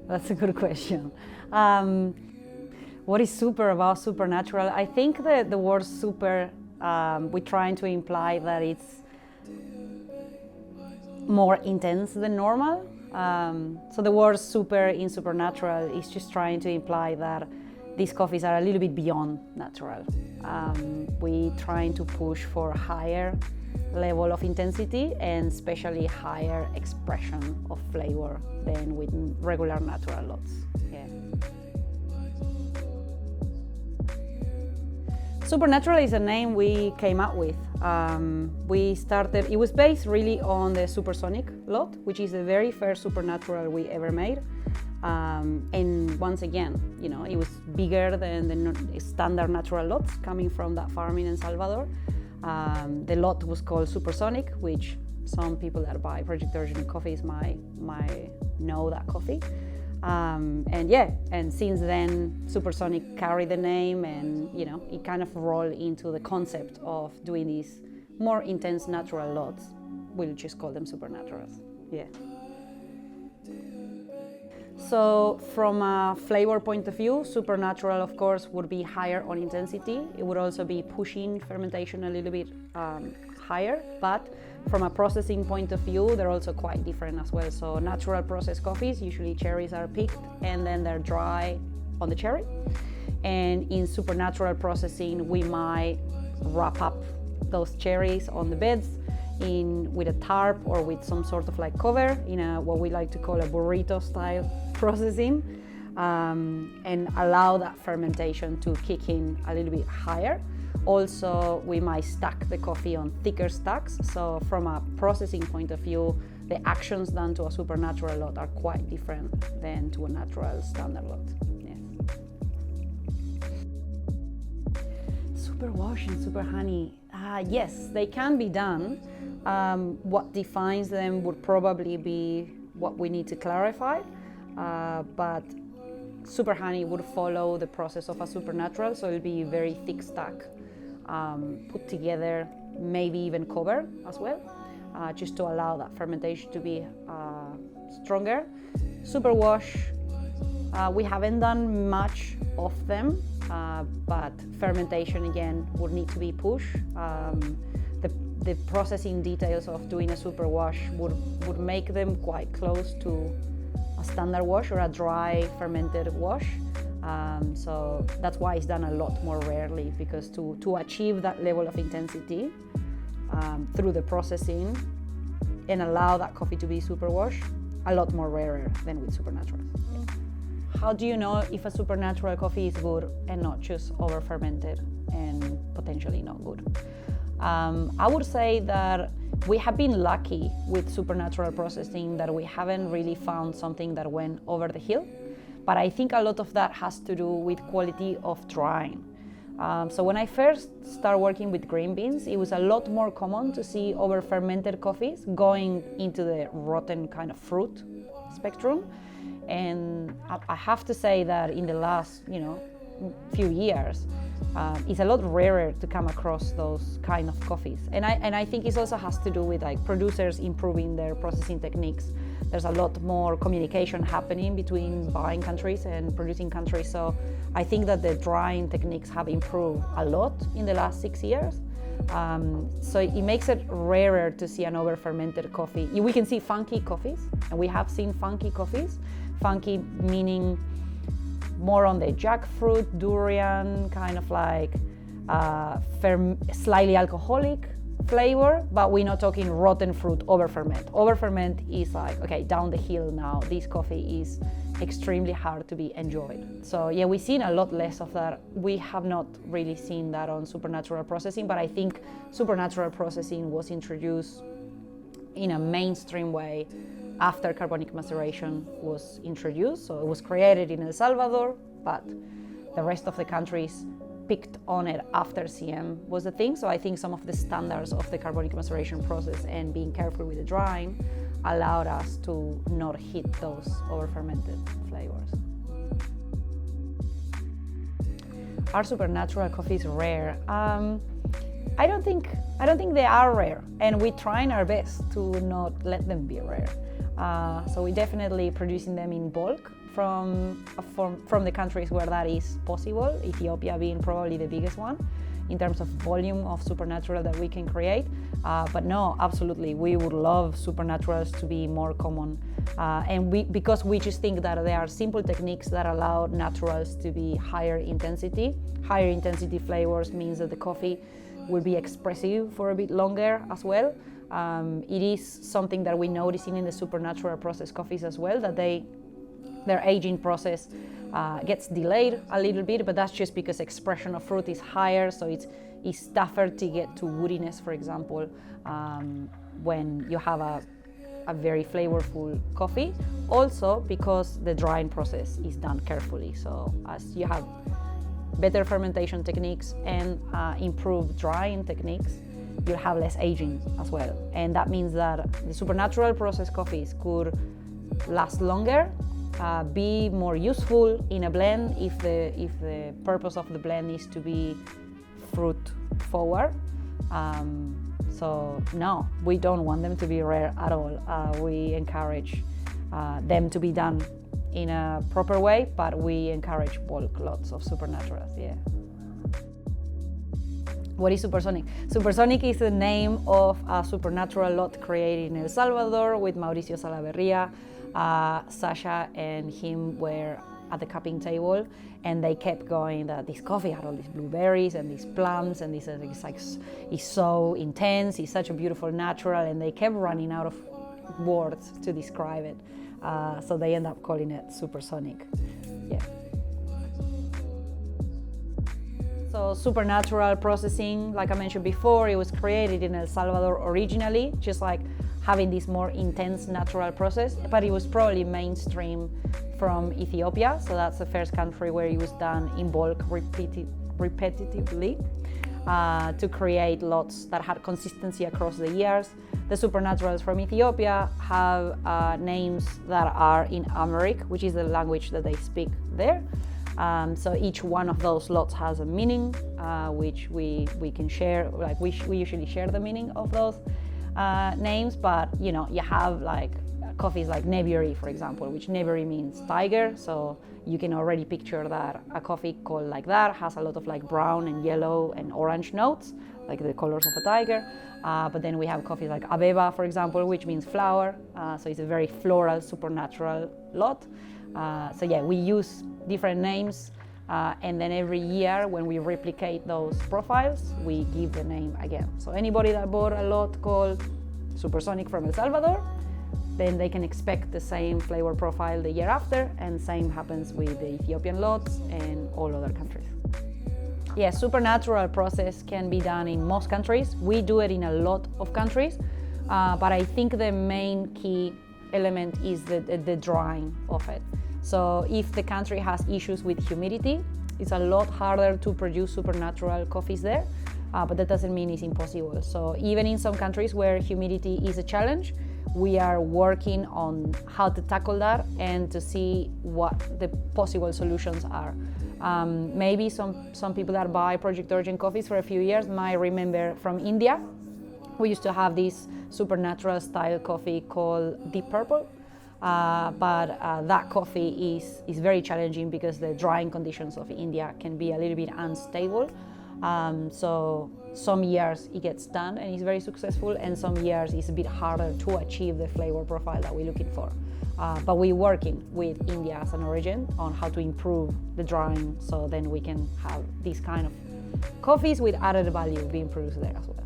That's a good question. What is super about supernatural? I think that the word super, we're trying to imply that it's more intense than normal. So the word super in supernatural is just trying to imply that these coffees are a little bit beyond natural. We trying to push for higher level of intensity and especially higher expression of flavor than with regular natural lots. Yeah. Supernatural is a name we came up with. It was based really on the Supersonic lot, which is the very first supernatural we ever made. And once again, it was bigger than the standard natural lots coming from that farm in El Salvador. The lot was called Supersonic, which some people that buy Project Origin coffees might know that coffee. And since then, Supersonic carried the name, and it kind of rolled into the concept of doing these more intense natural lots. We'll just call them supernaturals. Yeah. So from a flavor point of view, supernatural, of course, would be higher on intensity. It would also be pushing fermentation a little bit higher, but from a processing point of view, they're also quite different as well. So natural processed coffees, usually cherries are picked and then they're dry on the cherry. And in supernatural processing, we might wrap up those cherries on the beds with a tarp or with some sort of like cover in what we like to call a burrito style processing, and allow that fermentation to kick in a little bit higher. Also, we might stack the coffee on thicker stacks. So from a processing point of view, the actions done to a supernatural lot are quite different than to a natural standard lot. Yes. Super wash and super honey. Yes, they can be done. What defines them would probably be what we need to clarify, but super honey would follow the process of a supernatural, so it'll be very thick stack, put together, maybe even cover as well, just to allow that fermentation to be stronger. Super wash, we haven't done much of them, but fermentation again would need to be pushed. The processing details of doing a super wash would make them quite close to a standard wash or a dry fermented wash. So that's why it's done a lot more rarely, because to achieve that level of intensity through the processing and allow that coffee to be super wash, a lot more rarer than with supernatural. Yeah. How do you know if a supernatural coffee is good and not just over fermented and potentially not good? I would say that we have been lucky with supernatural processing that we haven't really found something that went over the hill, but I think a lot of that has to do with quality of drying. So when I first started working with green beans, it was a lot more common to see over fermented coffees going into the rotten kind of fruit spectrum, and I have to say that in the last few years, it's a lot rarer to come across those kind of coffees, and I think it also has to do with like producers improving their processing techniques. There's a lot more communication happening between buying countries and producing countries, so I think that the drying techniques have improved a lot in the last 6 years. So it makes it rarer to see an over fermented coffee. We can see funky coffees, and we have seen funky coffees. Funky meaning more on the jackfruit, durian, kind of like slightly alcoholic flavor, but we're not talking rotten fruit over ferment. Over ferment is like, okay, down the hill now, this coffee is extremely hard to be enjoyed. So yeah, we've seen a lot less of that. We have not really seen that on supernatural processing, but I think supernatural processing was introduced in a mainstream way after carbonic maceration was introduced. So it was created in El Salvador, but the rest of the countries picked on it after CM was the thing. So I think some of the standards of the carbonic maceration process and being careful with the drying allowed us to not hit those over-fermented flavors. Are supernatural coffees rare? I don't think they are rare, and we're trying our best to not let them be rare. So we're definitely producing them in bulk from the countries where that is possible, Ethiopia being probably the biggest one in terms of volume of supernatural that we can create. But no, absolutely, we would love supernaturals to be more common. Because we just think that there are simple techniques that allow naturals to be higher intensity. Higher intensity flavors means that the coffee will be expressive for a bit longer as well. It is something that we're noticing in the supernatural processed coffees as well, that their aging process gets delayed a little bit, but that's just because expression of fruit is higher, so it's tougher to get to woodiness, for example, when you have a very flavorful coffee. Also because the drying process is done carefully, so as you have better fermentation techniques and improved drying techniques, you'll have less aging as well. And that means that the supernatural processed coffees could last longer, be more useful in a blend if the purpose of the blend is to be fruit forward. So no, we don't want them to be rare at all. We encourage them to be done in a proper way, but we encourage bulk lots of supernaturals. Yeah. What is Supersonic? Supersonic is the name of a supernatural lot created in El Salvador with Mauricio Salaverria. Sasha and him were at the cupping table, and they kept going that this coffee had all these blueberries and these plums, and this is so intense, it's such a beautiful natural, and they kept running out of words to describe it. So they end up calling it Supersonic. Yeah. So supernatural processing, like I mentioned before, it was created in El Salvador originally, just like having this more intense natural process, but it was probably mainstream from Ethiopia. So that's the first country where it was done in bulk repetitively to create lots that had consistency across the years. The supernaturals from Ethiopia have names that are in Amharic, which is the language that they speak there. So each one of those lots has a meaning, which we can share. Like we usually share the meaning of those names, but you have like coffees like Neburi, for example, which Neburi means tiger. So you can already picture that a coffee called like that has a lot of like brown and yellow and orange notes, like the colors of a tiger. But then we have coffees like Abeba, for example, which means flower. So it's a very floral, supernatural lot. So yeah, we use different names, and then every year when we replicate those profiles, we give the name again. So anybody that bought a lot called Supersonic from El Salvador, then they can expect the same flavor profile the year after, and same happens with the Ethiopian lots and all other countries. Yeah, supernatural process can be done in most countries. We do it in a lot of countries, but I think the main key element is the drying of it. So if the country has issues with humidity, it's a lot harder to produce supernatural coffees there, but that doesn't mean it's impossible. So even in some countries where humidity is a challenge, we are working on how to tackle that and to see what the possible solutions are. Maybe some people that buy Project Origin coffees for a few years might remember from India. We used to have this supernatural style coffee called Deep Purple, but that coffee is very challenging because the drying conditions of India can be a little bit unstable. So some years it gets done and it's very successful, and some years it's a bit harder to achieve the flavor profile that we're looking for. But we're working with India as an origin on how to improve the drying, so then we can have these kind of coffees with added value being produced there as well.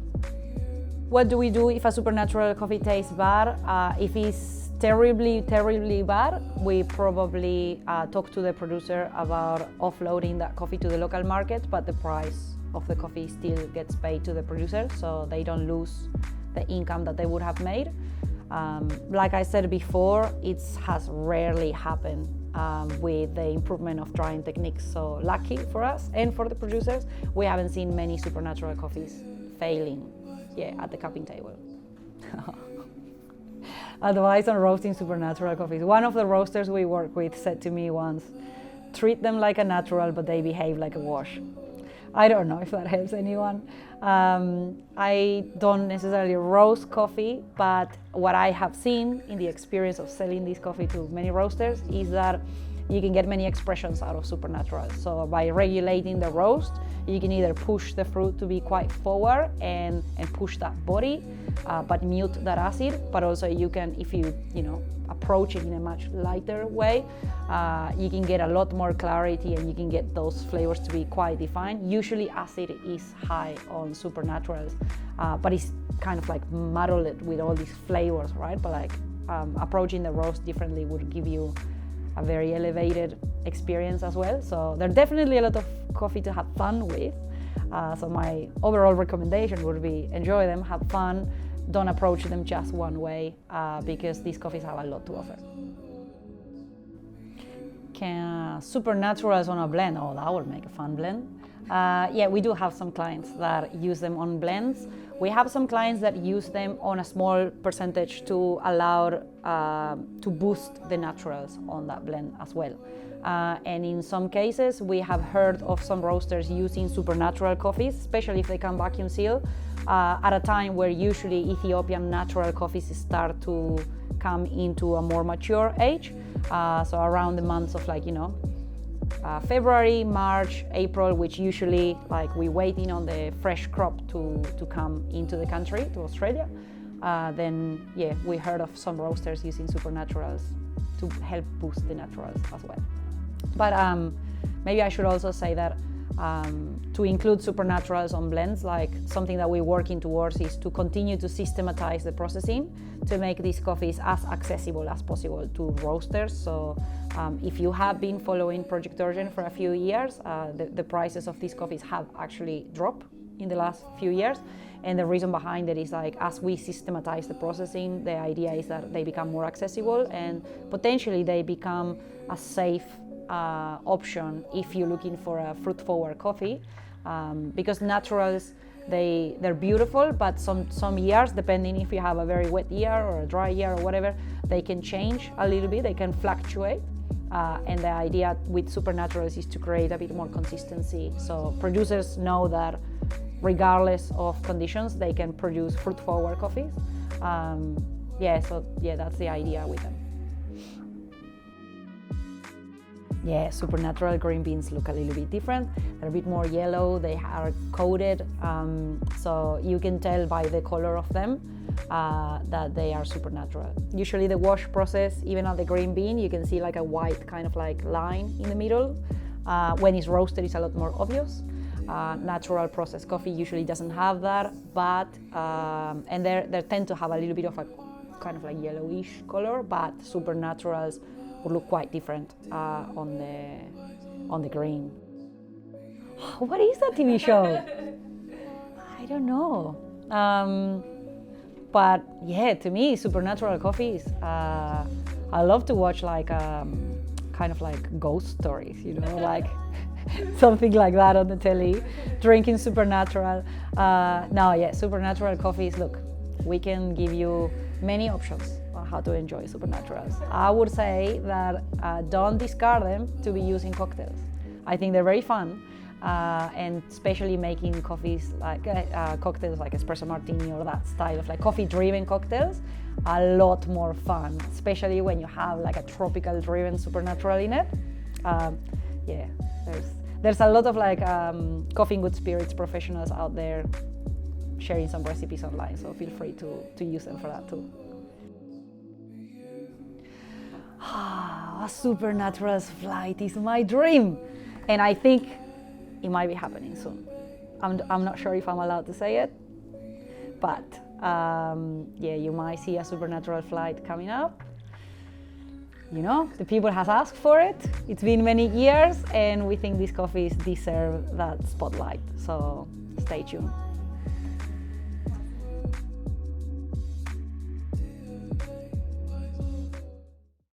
What do we do if a supernatural coffee tastes bad? If it's terribly, terribly bad, we probably talk to the producer about offloading that coffee to the local market, but the price of the coffee still gets paid to the producer, so they don't lose the income that they would have made. Like I said before, it has rarely happened with the improvement of drying techniques. So lucky for us and for the producers, we haven't seen many supernatural coffees failing at the cupping table. Advice on roasting supernatural coffees. One of the roasters we work with said to me once, treat them like a natural, but they behave like a wash. I don't know if that helps anyone. I don't necessarily roast coffee, but what I have seen in the experience of selling this coffee to many roasters is that you can get many expressions out of supernaturals. So by regulating the roast, you can either push the fruit to be quite forward and push that body, but mute that acid. But also you can, if you approach it in a much lighter way, you can get a lot more clarity and you can get those flavors to be quite defined. Usually acid is high on supernaturals, but it's kind of like muddled with all these flavors, right? But like approaching the roast differently would give you a very elevated experience as well. So there's definitely a lot of coffee to have fun with. So my overall recommendation would be enjoy them, have fun, don't approach them just one way, because these coffees have a lot to offer. Can supernaturals on a blend? Oh, that would make a fun blend. Yeah, we do have some clients that use them on blends. We have some clients that use them on a small percentage to allow to boost the naturals on that blend as well. And in some cases, we have heard of some roasters using supernatural coffees, especially if they can vacuum seal, at a time where usually Ethiopian natural coffees start to come into a more mature age. So around the months of February, March, April, which usually we're waiting on the fresh crop to come into the country, to Australia. Then yeah, we heard of some roasters using supernaturals to help boost the naturals as well. But maybe I should also say that to include supernaturals on blends, something that we're working towards is to continue to systematize the processing to make these coffees as accessible as possible to roasters. So if you have been following Project Urgent for a few years, the prices of these coffees have actually dropped in the last few years. And the reason behind it is as we systematize the processing, the idea is that they become more accessible and potentially they become a safe option if you're looking for a fruit-forward coffee, because naturals, they're beautiful, but some years, depending if you have a very wet year or a dry year or whatever, they can change a little bit, they can fluctuate. And the idea with supernaturals is to create a bit more consistency. So producers know that regardless of conditions, they can produce fruit-forward coffees. That's the idea with them. Yeah, supernatural green beans look a little bit different. They're a bit more yellow, they are coated, so you can tell by the color of them that they are supernatural. Usually the wash process, even on the green bean, you can see a white kind of line in the middle. When it's roasted, it's a lot more obvious. Natural processed coffee usually doesn't have that, but and they tend to have a little bit of a kind of yellowish color, but supernaturals would look quite different on the green. What is that TV show? I don't know. But yeah, to me, supernatural coffees, I love to watch kind of ghost stories, something like that on the telly, drinking supernatural. Supernatural coffees, look, we can give you many options on how to enjoy supernaturals. I would say that don't discard them to be used in cocktails. I think they're very fun, and especially making coffees cocktails like espresso martini or that style of coffee-driven cocktails, a lot more fun, especially when you have a tropical-driven supernatural in it. There's a lot of coffee and good spirits professionals out there sharing some recipes online, so feel free to use them for that too. A supernaturals flight is my dream, and I think it might be happening soon. I'm not sure if I'm allowed to say it, but you might see a supernatural flight coming up. The people has asked for it. It's been many years, and we think these coffees deserve that spotlight, so stay tuned.